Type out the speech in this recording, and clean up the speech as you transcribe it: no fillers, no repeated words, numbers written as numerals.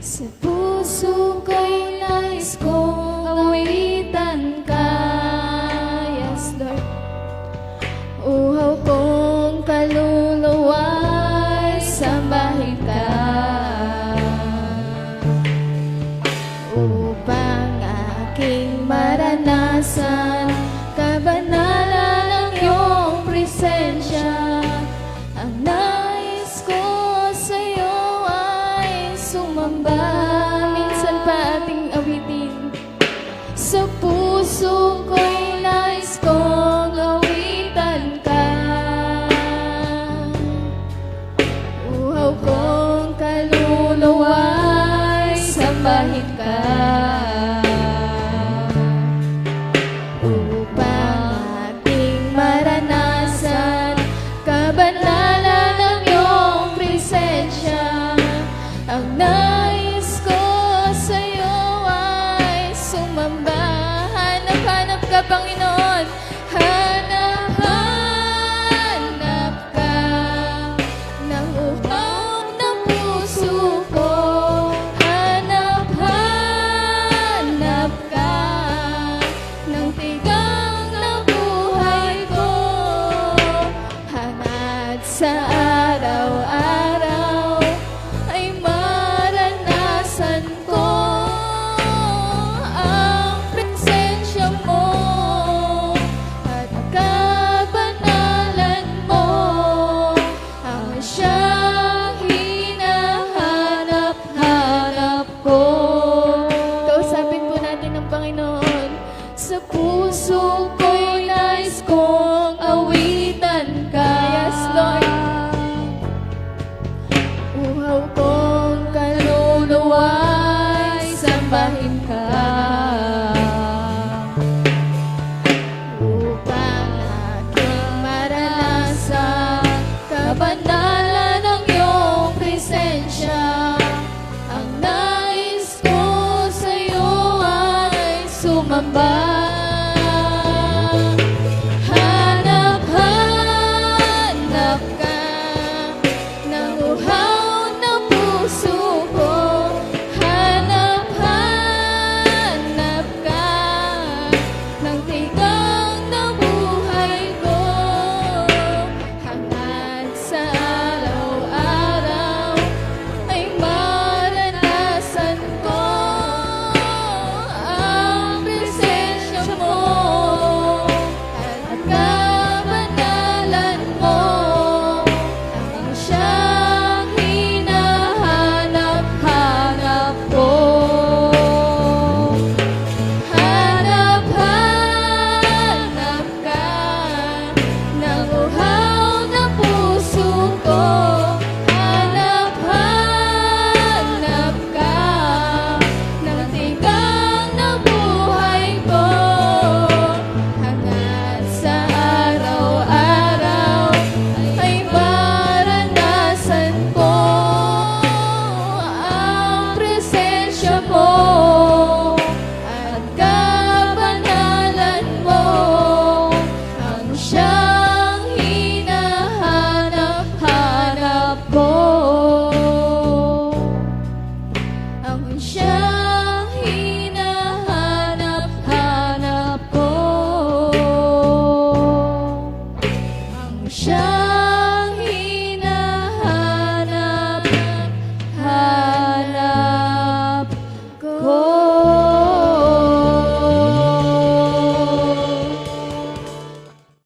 Sa puso ko'y nais kong awitan ka, yes Lord. Uhaw kong kaluluwa'y sambahin ka, upang aking maranasan kabanalan ng iyong presensya. Ang nais ko sa'yo ay sumamba. Minsan pa ating awitin. Sa puso ko'y nais kong awitan ka, uhaw kong kaluluwa'y sambahin ka, upang ating maranasan kabanalan ng iyong presensya. Ang nais ko sa'yo ay sumamba. Hanap-hanap ka, Panginoon. Hanap-hanap ka ng uhaw ng puso ko. Hanap-hanap ka ng tigang ng buhay ko. Hangad sa araw-araw ay maranasan ko ang presensya mo at kabanalan mo. Ang siyang hinahanap-hanap ko. Kausapin po natin ang Panginoon. Sa puso ko'y nais kong awitan ka, yes Lord. Uhaw kong kaluluwa'y sambahin ka, upang aking maranasan kabanalan ng iyong presensya. Ang nais ko sa'yo ay sumamba. Hanap-hanap ka ng uhaw